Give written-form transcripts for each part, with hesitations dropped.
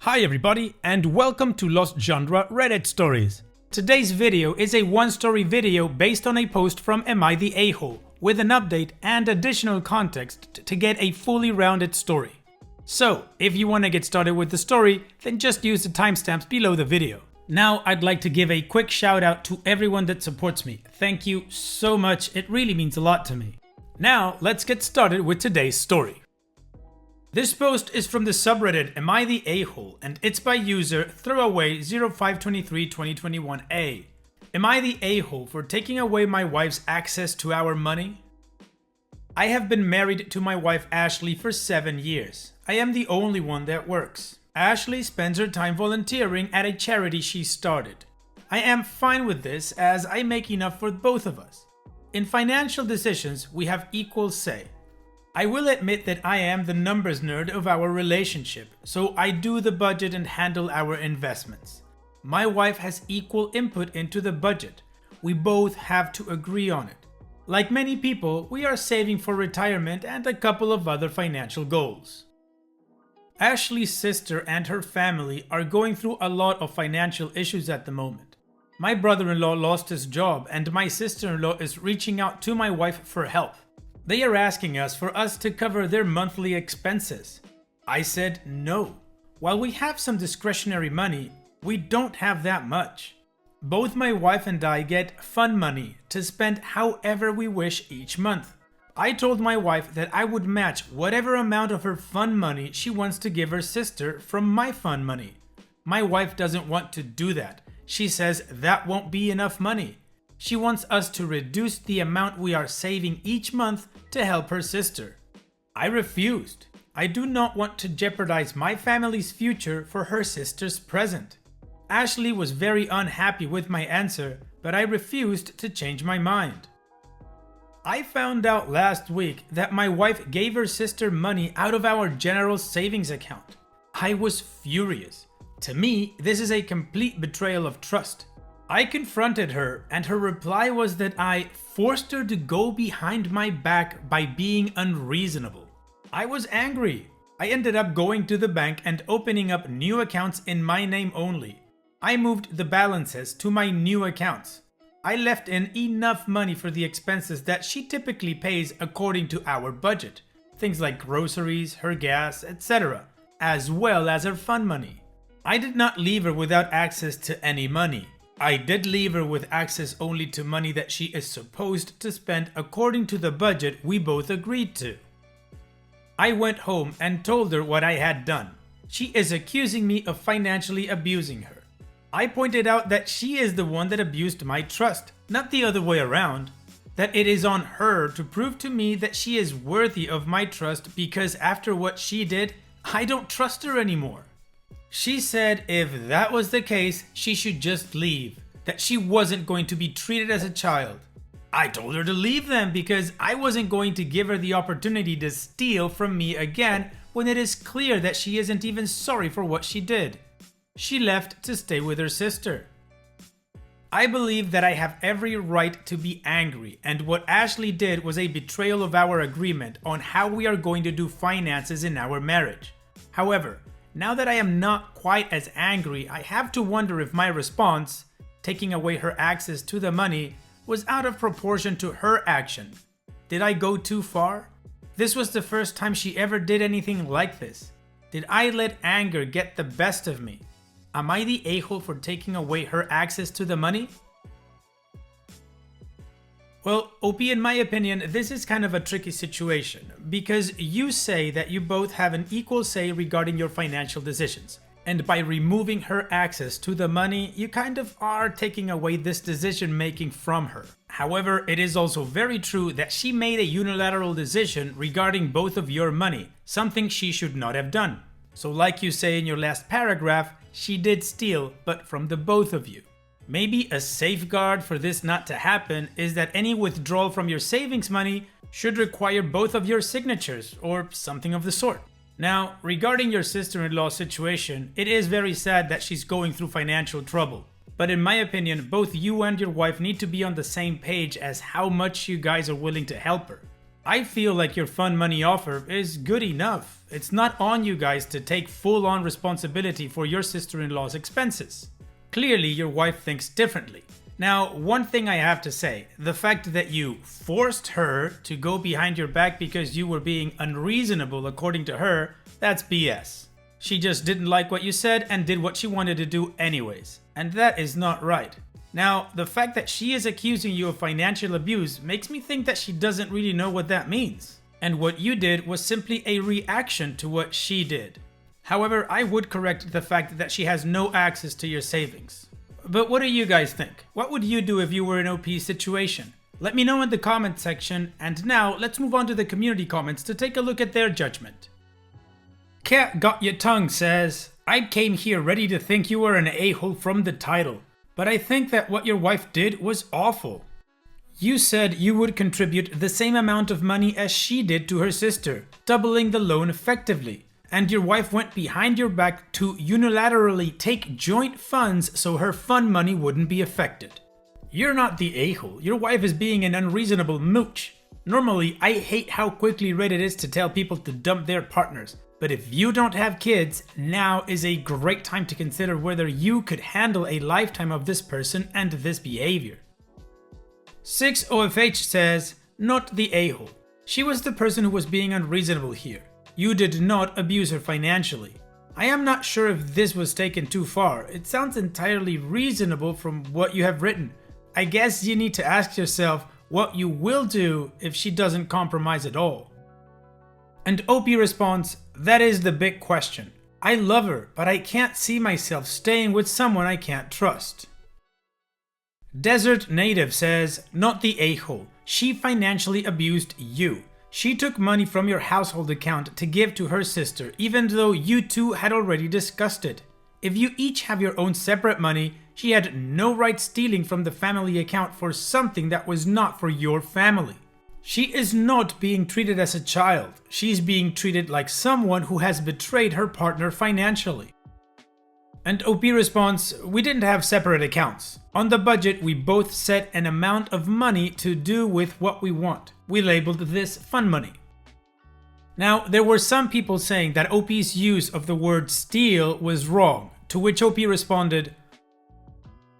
Hi everybody and welcome to Lost Genre Reddit Stories. Today's video is a one-story video based on a post from Am I the A-Hole with an update and additional context to get a fully rounded story. So, if you want to get started with the story, then just use the timestamps below the video. Now, I'd like to give a quick shout out to everyone that supports me. Thank you so much, it really means a lot to me. Now, let's get started with today's story. This post is from the subreddit Am I the A-Hole and it's by user Throwaway05232021A. Am I the A-Hole for taking away my wife's access to our money? I have been married to my wife Ashley for 7 years. I am the only one that works. Ashley spends her time volunteering at a charity she started. I am fine with this as I make enough for both of us. In financial decisions, we have equal say. I will admit that I am the numbers nerd of our relationship, so I do the budget and handle our investments. My wife has equal input into the budget. We both have to agree on it. Like many people, we are saving for retirement and a couple of other financial goals. Ashley's sister and her family are going through a lot of financial issues at the moment. My brother-in-law lost his job and my sister-in-law is reaching out to my wife for help. They are asking us for us to cover their monthly expenses. I said no. While we have some discretionary money, we don't have that much. Both my wife and I get fun money to spend however we wish each month. I told my wife that I would match whatever amount of her fun money she wants to give her sister from my fun money. My wife doesn't want to do that. She says that won't be enough money. She wants us to reduce the amount we are saving each month to help her sister. I refused. I do not want to jeopardize my family's future for her sister's present. Ashley was very unhappy with my answer, but I refused to change my mind. I found out last week that my wife gave her sister money out of our general savings account. I was furious. To me, this is a complete betrayal of trust. I confronted her and her reply was that I forced her to go behind my back by being unreasonable. I was angry. I ended up going to the bank and opening up new accounts in my name only. I moved the balances to my new accounts. I left in enough money for the expenses that she typically pays according to our budget. Things like groceries, her gas, etc. as well as her fun money. I did not leave her without access to any money. I did leave her with access only to money that she is supposed to spend according to the budget we both agreed to. I went home and told her what I had done. She is accusing me of financially abusing her. I pointed out that she is the one that abused my trust, not the other way around. That it is on her to prove to me that she is worthy of my trust because after what she did, I don't trust her anymore. She said if that was the case, she should just leave, that she wasn't going to be treated as a child. I told her to leave then because I wasn't going to give her the opportunity to steal from me again when it is clear that she isn't even sorry for what she did. She left to stay with her sister. I believe that I have every right to be angry, and what Ashley did was a betrayal of our agreement on how we are going to do finances in our marriage. However, now that I am not quite as angry, I have to wonder if my response, taking away her access to the money, was out of proportion to her action. Did I go too far? This was the first time she ever did anything like this. Did I let anger get the best of me? Am I the a-hole for taking away her access to the money? Well, OP, in my opinion, this is kind of a tricky situation because you say that you both have an equal say regarding your financial decisions. And by removing her access to the money, you kind of are taking away this decision making from her. However, it is also very true that she made a unilateral decision regarding both of your money, something she should not have done. So like you say in your last paragraph, she did steal, but from the both of you. Maybe a safeguard for this not to happen is that any withdrawal from your savings money should require both of your signatures or something of the sort. Now, regarding your sister-in-law situation, it is very sad that she's going through financial trouble. But in my opinion, both you and your wife need to be on the same page as how much you guys are willing to help her. I feel like your fun money offer is good enough. It's not on you guys to take full-on responsibility for your sister-in-law's expenses. Clearly, your wife thinks differently. Now, one thing I have to say, the fact that you forced her to go behind your back because you were being unreasonable according to her, that's BS. She just didn't like what you said and did what she wanted to do anyways. And that is not right. Now, the fact that she is accusing you of financial abuse makes me think that she doesn't really know what that means. And what you did was simply a reaction to what she did. However, I would correct the fact that she has no access to your savings. But what do you guys think? What would you do if you were in OP's situation? Let me know in the comment section, and now let's move on to the community comments to take a look at their judgment. Cat Got Your Tongue says, I came here ready to think you were an a-hole from the title, but I think that what your wife did was awful. You said you would contribute the same amount of money as she did to her sister, doubling the loan effectively. And your wife went behind your back to unilaterally take joint funds so her fun money wouldn't be affected. You're not the a-hole, your wife is being an unreasonable mooch. Normally, I hate how quickly Reddit is to tell people to dump their partners, but if you don't have kids, now is a great time to consider whether you could handle a lifetime of this person and this behavior. 6OFH says, not the a-hole. She was the person who was being unreasonable here. You did not abuse her financially. I am not sure if this was taken too far. It sounds entirely reasonable from what you have written. I guess you need to ask yourself what you will do if she doesn't compromise at all. And OP responds, that is the big question. I love her, but I can't see myself staying with someone I can't trust. Desert Native says, not the a-hole. She financially abused you. She took money from your household account to give to her sister, even though you two had already discussed it. If you each have your own separate money, she had no right stealing from the family account for something that was not for your family. She is not being treated as a child. She's being treated like someone who has betrayed her partner financially. And OP responds, we didn't have separate accounts. On the budget, we both set an amount of money to do with what we want. We labeled this fun money. Now, there were some people saying that OP's use of the word steal was wrong, to which OP responded,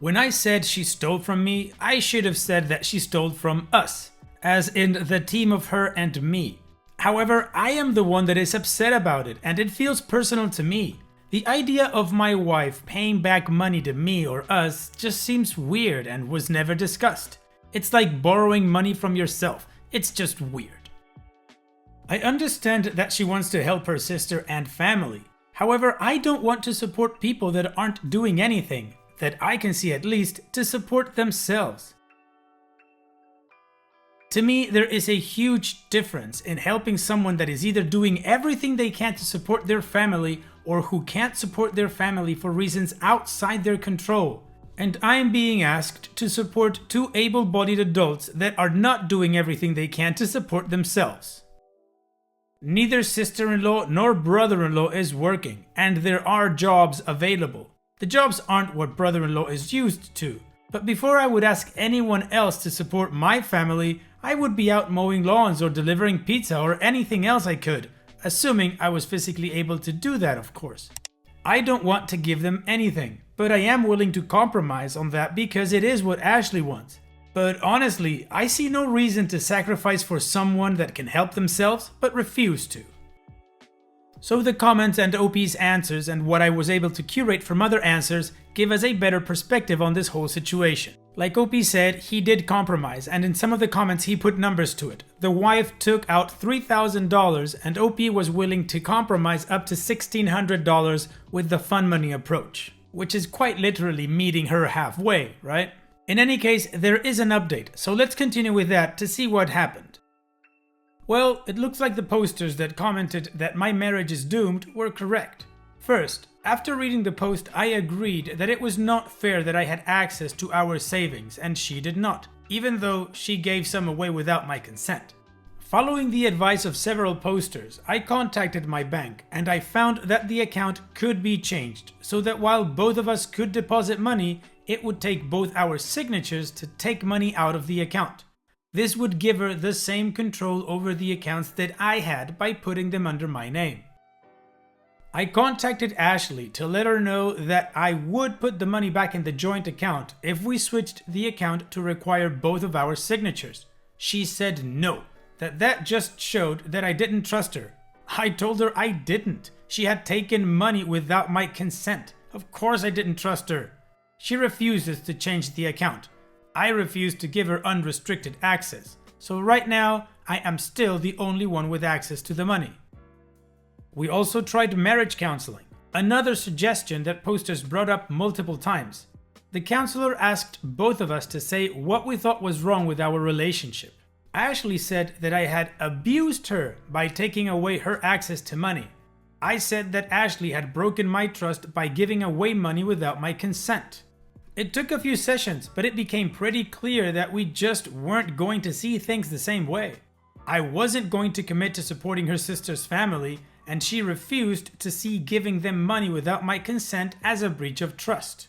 when I said she stole from me, I should have said that she stole from us, as in the team of her and me. However, I am the one that is upset about it, and it feels personal to me. The idea of my wife paying back money to me or us just seems weird and was never discussed. It's like borrowing money from yourself. It's just weird. I understand that she wants to help her sister and family. However, I don't want to support people that aren't doing anything, that I can see at least, to support themselves. To me, there is a huge difference in helping someone that is either doing everything they can to support their family or who can't support their family for reasons outside their control. And I am being asked to support two able-bodied adults that are not doing everything they can to support themselves. Neither sister-in-law nor brother-in-law is working, and there are jobs available. The jobs aren't what brother-in-law is used to. But before I would ask anyone else to support my family, I would be out mowing lawns or delivering pizza or anything else I could, assuming I was physically able to do that, of course. I don't want to give them anything, but I am willing to compromise on that because it is what Ashley wants. But honestly, I see no reason to sacrifice for someone that can help themselves but refuse to. So the comments and OP's answers and what I was able to curate from other answers give us a better perspective on this whole situation. Like OP said, he did compromise, and in some of the comments he put numbers to it. The wife took out $3,000 and OP was willing to compromise up to $1,600 with the fun money approach, which is quite literally meeting her halfway, right? In any case, there is an update, so let's continue with that to see what happened. Well, it looks like the posters that commented that my marriage is doomed were correct. First, after reading the post, I agreed that it was not fair that I had access to our savings and she did not, even though she gave some away without my consent. Following the advice of several posters, I contacted my bank and I found that the account could be changed so that while both of us could deposit money, it would take both our signatures to take money out of the account. This would give her the same control over the accounts that I had by putting them under my name. I contacted Ashley to let her know that I would put the money back in the joint account if we switched the account to require both of our signatures. She said no, that just showed that I didn't trust her. I told her I didn't. She had taken money without my consent. Of course I didn't trust her. She refuses to change the account. I refuse to give her unrestricted access. So right now, I am still the only one with access to the money. We also tried marriage counseling, another suggestion that posters brought up multiple times. The counselor asked both of us to say what we thought was wrong with our relationship. Ashley said that I had abused her by taking away her access to money. I said that Ashley had broken my trust by giving away money without my consent. It took a few sessions, but it became pretty clear that we just weren't going to see things the same way. I wasn't going to commit to supporting her sister's family, and she refused to see giving them money without my consent as a breach of trust.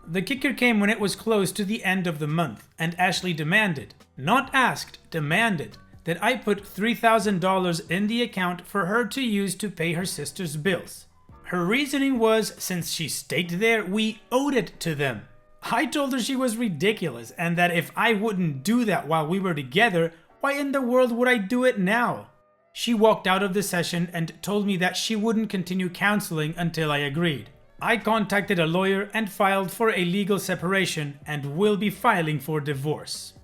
The kicker came when it was close to the end of the month, and Ashley demanded, not asked, demanded, that I put $3,000 in the account for her to use to pay her sister's bills. Her reasoning was, since she stayed there, we owed it to them. I told her she was ridiculous, and that if I wouldn't do that while we were together, why in the world would I do it now? She walked out of the session and told me that she wouldn't continue counseling until I agreed. I contacted a lawyer and filed for a legal separation and will be filing for divorce.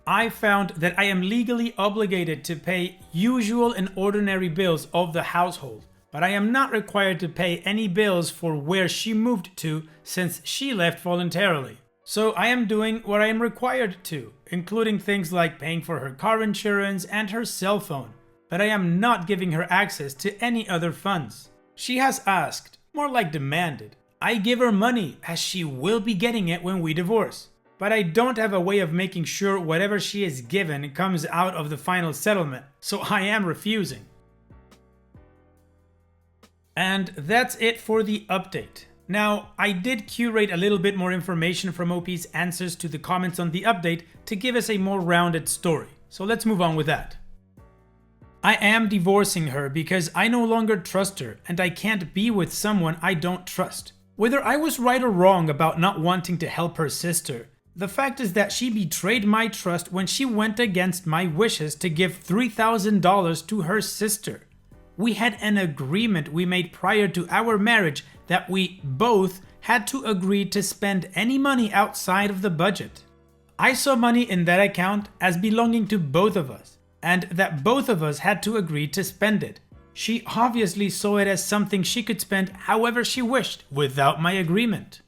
I found that I am legally obligated to pay usual and ordinary bills of the household, but I am not required to pay any bills for where she moved to since she left voluntarily. So I am doing what I am required to, including things like paying for her car insurance and her cell phone, but I am not giving her access to any other funds. She has asked, more like demanded, I give her money as she will be getting it when we divorce. But I don't have a way of making sure whatever she is given comes out of the final settlement, so I am refusing. And that's it for the update. Now, I did curate a little bit more information from OP's answers to the comments on the update to give us a more rounded story, so let's move on with that. I am divorcing her because I no longer trust her and I can't be with someone I don't trust. Whether I was right or wrong about not wanting to help her sister, the fact is that she betrayed my trust when she went against my wishes to give $3,000 to her sister. We had an agreement we made prior to our marriage that we both had to agree to spend any money outside of the budget. I saw money in that account as belonging to both of us, and that both of us had to agree to spend it. She obviously saw it as something she could spend however she wished without my agreement.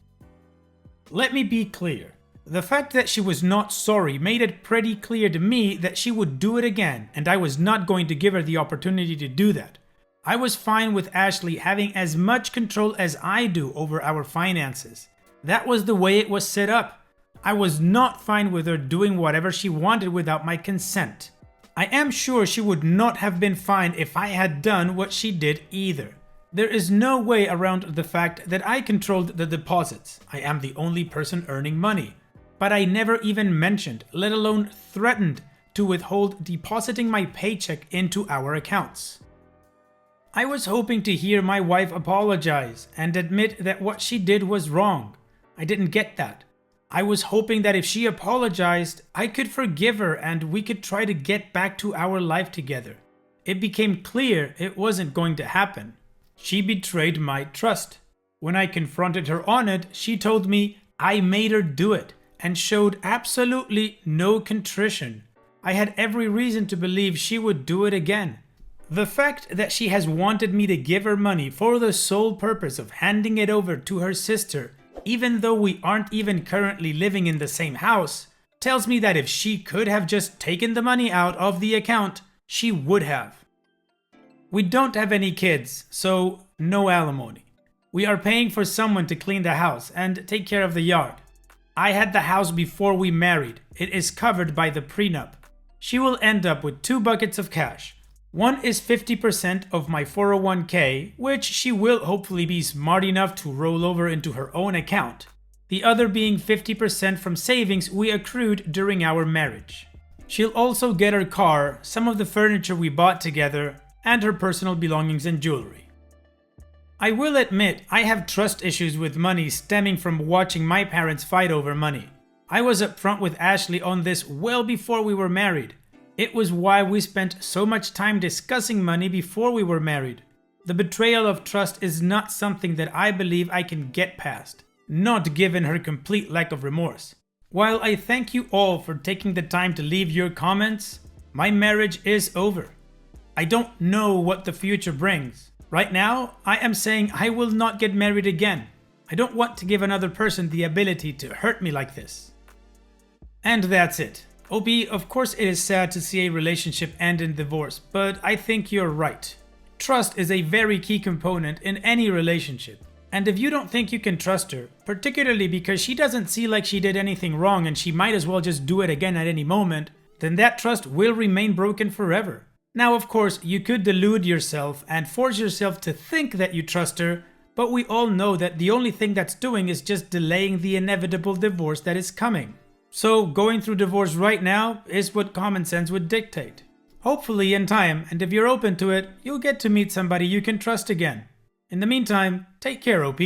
Let me be clear. The fact that she was not sorry made it pretty clear to me that she would do it again, and I was not going to give her the opportunity to do that. I was fine with Ashley having as much control as I do over our finances. That was the way it was set up. I was not fine with her doing whatever she wanted without my consent. I am sure she would not have been fine if I had done what she did either. There is no way around the fact that I controlled the deposits. I am the only person earning money. But I never even mentioned, let alone threatened, to withhold depositing my paycheck into our accounts. I was hoping to hear my wife apologize and admit that what she did was wrong. I didn't get that. I was hoping that if she apologized, I could forgive her and we could try to get back to our life together. It became clear it wasn't going to happen. She betrayed my trust. When I confronted her on it, she told me I made her do it and showed absolutely no contrition. I had every reason to believe she would do it again. The fact that she has wanted me to give her money for the sole purpose of handing it over to her sister, even though we aren't even currently living in the same house, tells me that if she could have just taken the money out of the account, she would have. We don't have any kids, so no alimony. We are paying for someone to clean the house and take care of the yard. I had the house before we married. It is covered by the prenup. She will end up with 2 buckets of cash. One is 50% of my 401k, which she will hopefully be smart enough to roll over into her own account. the other being 50% from savings we accrued during our marriage. She'll also get her car, some of the furniture we bought together, and her personal belongings and jewelry. I will admit I have trust issues with money stemming from watching my parents fight over money. I was upfront with Ashley on this well before we were married. It was why we spent so much time discussing money before we were married. The betrayal of trust is not something that I believe I can get past, not given her complete lack of remorse. While I thank you all for taking the time to leave your comments, my marriage is over. I don't know what the future brings. Right now, I am saying I will not get married again. I don't want to give another person the ability to hurt me like this. And that's it. OP, of course it is sad to see a relationship end in divorce, but I think you're right. Trust is a very key component in any relationship. And if you don't think you can trust her, particularly because she doesn't see like she did anything wrong and she might as well just do it again at any moment, then that trust will remain broken forever. Now, of course, you could delude yourself and force yourself to think that you trust her, but we all know that the only thing that's doing is just delaying the inevitable divorce that is coming. So going through divorce right now is what common sense would dictate. Hopefully in time, and if you're open to it, you'll get to meet somebody you can trust again. In the meantime, take care, OP.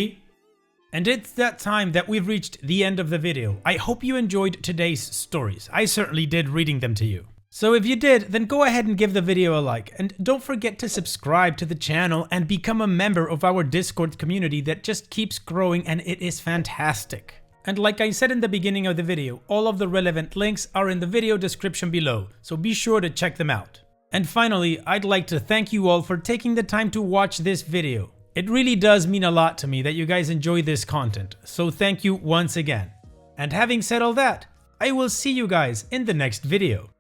And it's that time that we've reached the end of the video. I hope you enjoyed today's stories. I certainly did reading them to you. So if you did, then go ahead and give the video a like, and don't forget to subscribe to the channel and become a member of our Discord community that just keeps growing, and it is fantastic. And like I said in the beginning of the video, all of the relevant links are in the video description below, so be sure to check them out. And finally, I'd like to thank you all for taking the time to watch this video. It really does mean a lot to me that you guys enjoy this content, so thank you once again. And having said all that, I will see you guys in the next video.